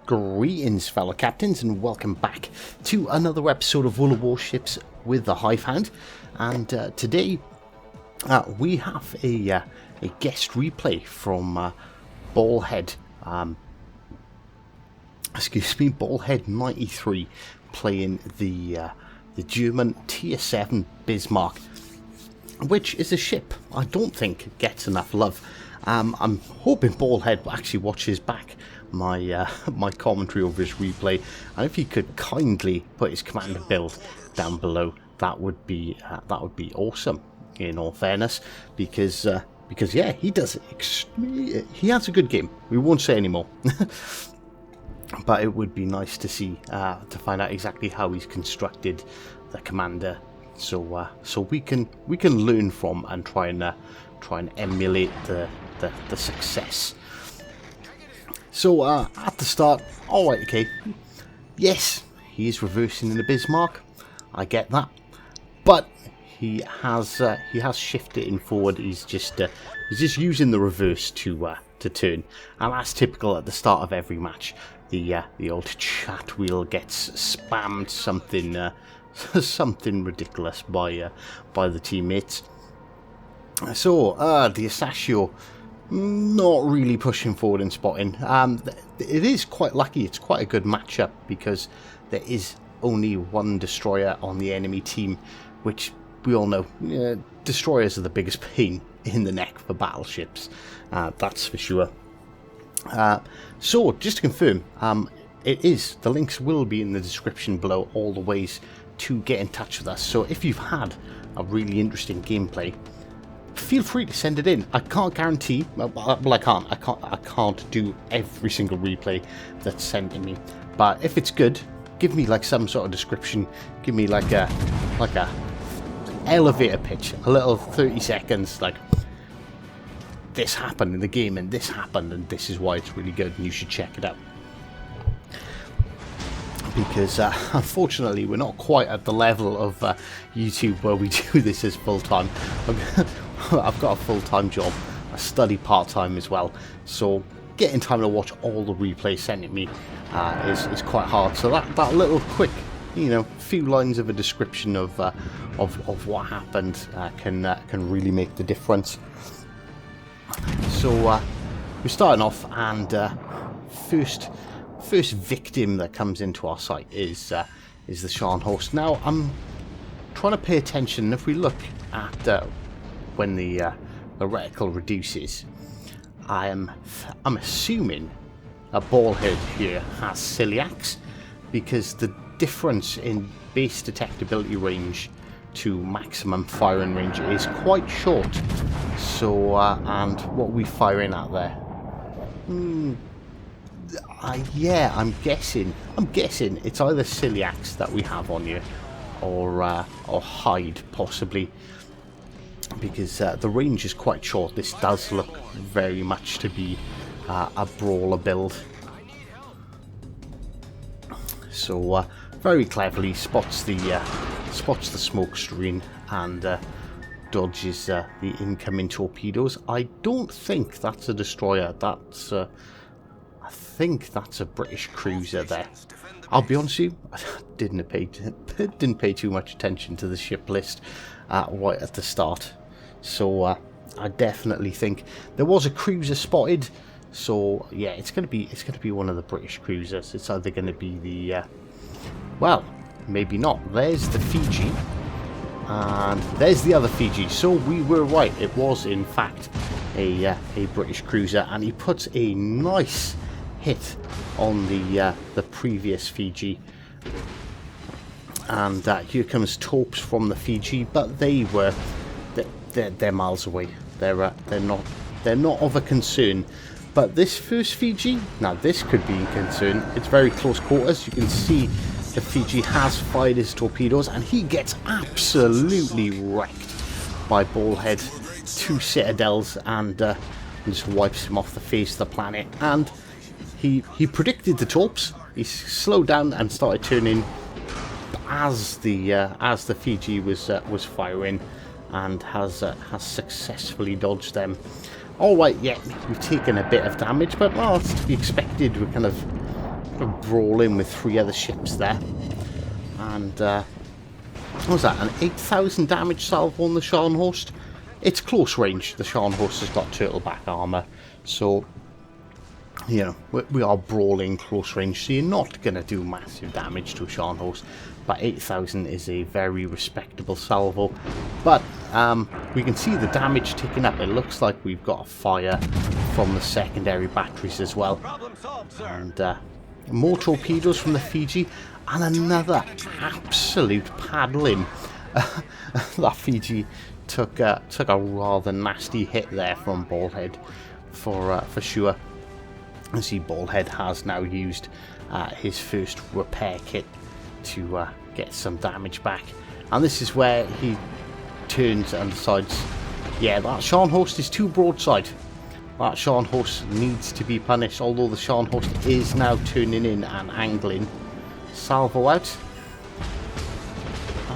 Greetings, fellow captains, and welcome back to another episode of Warships with the Hive Hand. And today we have a guest replay from Ballhead. Ballhead 93, playing the German Tier 7 Bismarck, which is a ship I don't think gets enough love. I'm hoping Ballhead actually watches back my my commentary over his replay, and if he could kindly put his commander build down below, that would be awesome. In all fairness, because yeah, he does he has a good game. We won't say anymore, but it would be nice to see to find out exactly how he's constructed the commander, so we can learn from and try and emulate the success. So at the start, alright, okay, yes, he is reversing in the Bismarck, I get that, but he has shifted in forward. He's just using the reverse to turn, and that's typical at the start of every match. The old chat wheel gets spammed something ridiculous by the teammates. So the Asashio not really pushing forward and spotting. It is quite lucky. It's quite a good matchup because there is only one destroyer on the enemy team, which we all know, destroyers are the biggest pain in the neck for battleships. That's for sure. So just to confirm, the links will be in the description below, all the ways to get in touch with us. So if you've had a really interesting gameplay, feel free to send it in. I can't guarantee, I can't do every single replay that's sent to me, but if it's good, give me like some sort of description. Give me like a elevator pitch, a little 30 seconds, like this happened in the game and this happened and this is why it's really good and you should check it out. Because unfortunately we're not quite at the level of YouTube where we do this as full-time. I've got a full-time job, I study part-time as well, so getting time to watch all the replays sent at me is quite hard. So that little quick, few lines of a description of what happened can really make the difference. So we're starting off, and first victim that comes into our sight is the Scharnhorst. Now I'm trying to pay attention. If we look at when the reticle reduces, I'm assuming a Ballhead here has celiacs, because the difference in base detectability range to maximum firing range is quite short. So and what we firing at there? Yeah, I'm guessing it's either celiacs that we have on you, or hide possibly, because the range is quite short. This does look very much to be a brawler build. So very cleverly spots the smoke screen and dodges the incoming torpedoes. I don't think that's a destroyer. I think that's a British cruiser there. I'll be honest with you, I didn't pay too much attention to the ship list right at the start. So I definitely think there was a cruiser spotted. So yeah, it's gonna be one of the British cruisers. It's either gonna be the well, maybe not. There's the Fiji, and there's the other Fiji. So we were right. It was in fact a British cruiser, and he puts a nice hit on the previous Fiji. And here comes torps from the Fiji, but they're miles away. They're not of a concern. But this first Fiji, now this could be a concern. It's very close quarters. You can see the Fiji has fired his torpedoes, and he gets absolutely wrecked by Ballhead. 2 citadels, and just wipes him off the face of the planet. And he predicted the torps. He slowed down and started turning as the Fiji was firing, and has successfully dodged them. All right, yeah, we've taken a bit of damage, but well, it's to be expected. We're kind of brawl in with 3 other ships there. And what was that? An 8,000 damage salvo on the Scharnhorst. It's close range. The Scharnhorst has got turtleback armor, so you know we are brawling close range. So you're not going to do massive damage to a Scharnhorst, but 8,000 is a very respectable salvo. But we can see the damage ticking up. It looks like we've got a fire from the secondary batteries as well, and more torpedoes from the Fiji, and another absolute paddling. That Fiji took a rather nasty hit there from Baldhead for sure. I see Baldhead has now used his first repair kit to get some damage back, and this is where he turns and decides, yeah, that Scharnhorst is too broadside. That Scharnhorst needs to be punished, although the Scharnhorst is now turning in and angling. Salvo out.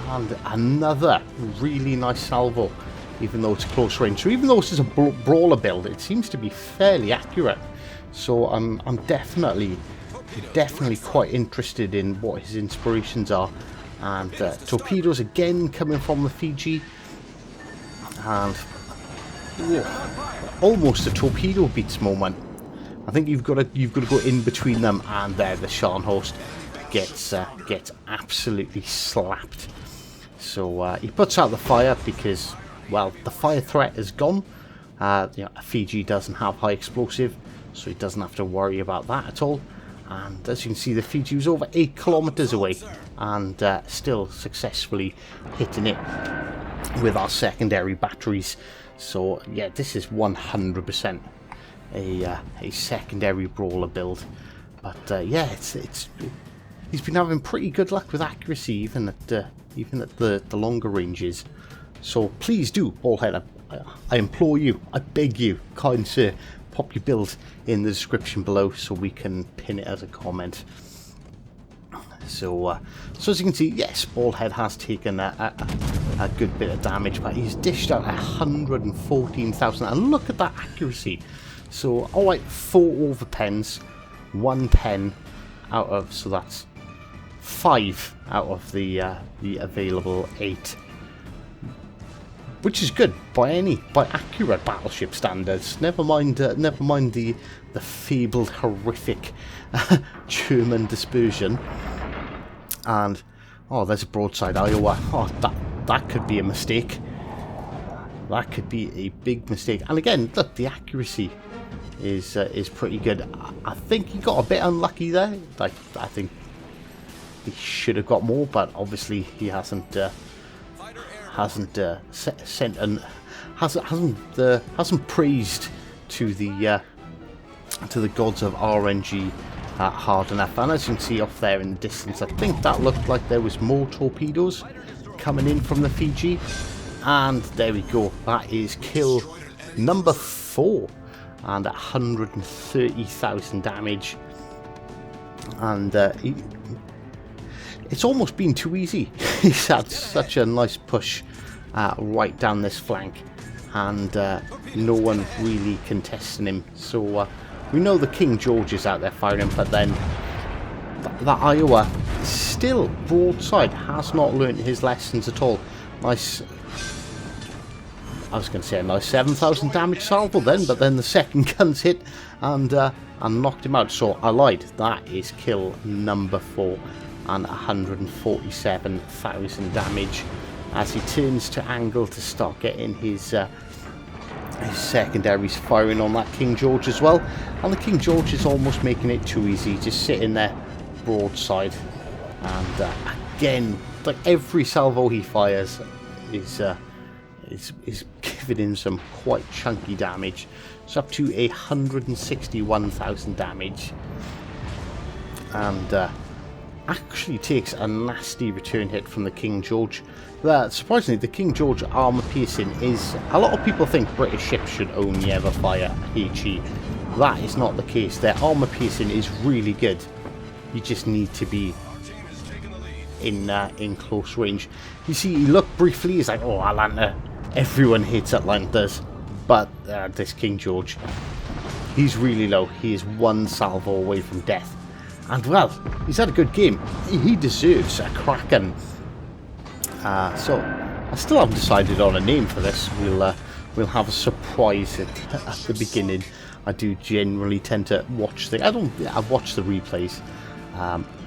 And another really nice salvo, even though it's close range. So even though this is a brawler build, it seems to be fairly accurate. So I'm definitely quite interested in what his inspirations are. And torpedoes again coming from the Fiji. And almost a torpedo beats moment. I think you've got to go in between them, and there the Scharnhorst gets absolutely slapped. So he puts out the fire because, well, the fire threat is gone. You know, Fiji doesn't have high explosive, so he doesn't have to worry about that at all. And as you can see, the Fiji was over 8 kilometers away, and still successfully hitting it with our secondary batteries. So yeah, this is 100% a secondary brawler build. But yeah, he's been having pretty good luck with accuracy, even at the longer ranges. So please do, Baldhead, I implore you, I beg you, kind sir, pop your build in the description below so we can pin it as a comment. So as you can see, yes, Baldhead has taken a good bit of damage, but he's dished out 114,000, and look at that accuracy. So, alright, 4 overpens, 1 pen out of, so that's 5 out of the available 8. Which is good by accurate battleship standards. Never mind the fabled, horrific German dispersion. And oh, there's a broadside Iowa. Oh, that could be a mistake. That could be a big mistake. And again, look, the accuracy is pretty good. I think he got a bit unlucky there. Like, I think he should have got more, but obviously he hasn't praised to the gods of RNG hard enough. And as you can see off there in the distance, I think that looked like there was more torpedoes coming in from the Fiji. And there we go. That is kill number 4 and 130,000 damage. And it's almost been too easy. He's had such a nice push right down this flank, and no one really contesting him. So we know the King George is out there firing, but then that Iowa still broadside, has not learnt his lessons at all. Nice, I was going to say a nice 7,000 damage salvo then, but then the second guns hit and knocked him out. So I lied, that is kill number 4 and 147,000 damage as he turns to angle to start getting his secondaries firing on that King George as well. And the King George is almost making it too easy, just sitting there broadside. And again, like every salvo he fires is giving him some quite chunky damage. It's up to 161,000 damage, and actually takes a nasty return hit from the King George. Surprisingly, the King George armor piercing is, a lot of people think British ships should only ever fire HE. That is not the case. Their armor piercing is really good. You just need to be in close range. You see, he looked briefly, he's like, oh, Atlanta, everyone hates Atlantas, but this King George, he's really low. He is 1 salvo away from death, And well, he's had a good game. He deserves a cracking. So I still haven't decided on a name for this. We'll have a surprise at the beginning. I do generally tend to watch I've watched the replays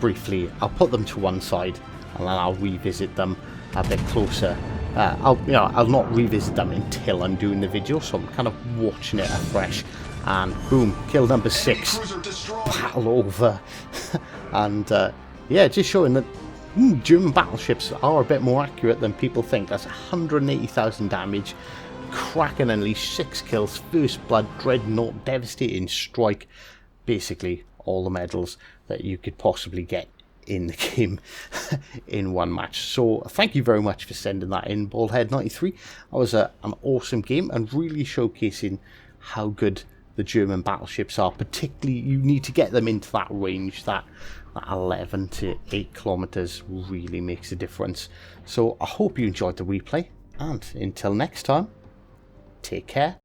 briefly. I'll put them to one side and then I'll revisit them a bit closer. I'll not revisit them until I'm doing the video, so I'm kind of watching it afresh. And boom, kill number 6, battle over. And yeah, just showing that German battleships are a bit more accurate than people think. That's 180,000 damage, Kraken unleashed 6 kills, First Blood, Dreadnought, Devastating Strike, basically all the medals that you could possibly get in the game in one match. So thank you very much for sending that in, Baldhead93. That was an awesome game and really showcasing how good the German battleships are. Particularly, you need to get them into that range. That 11 to 8 kilometers really makes a difference. So I hope you enjoyed the replay, and until next time, take care.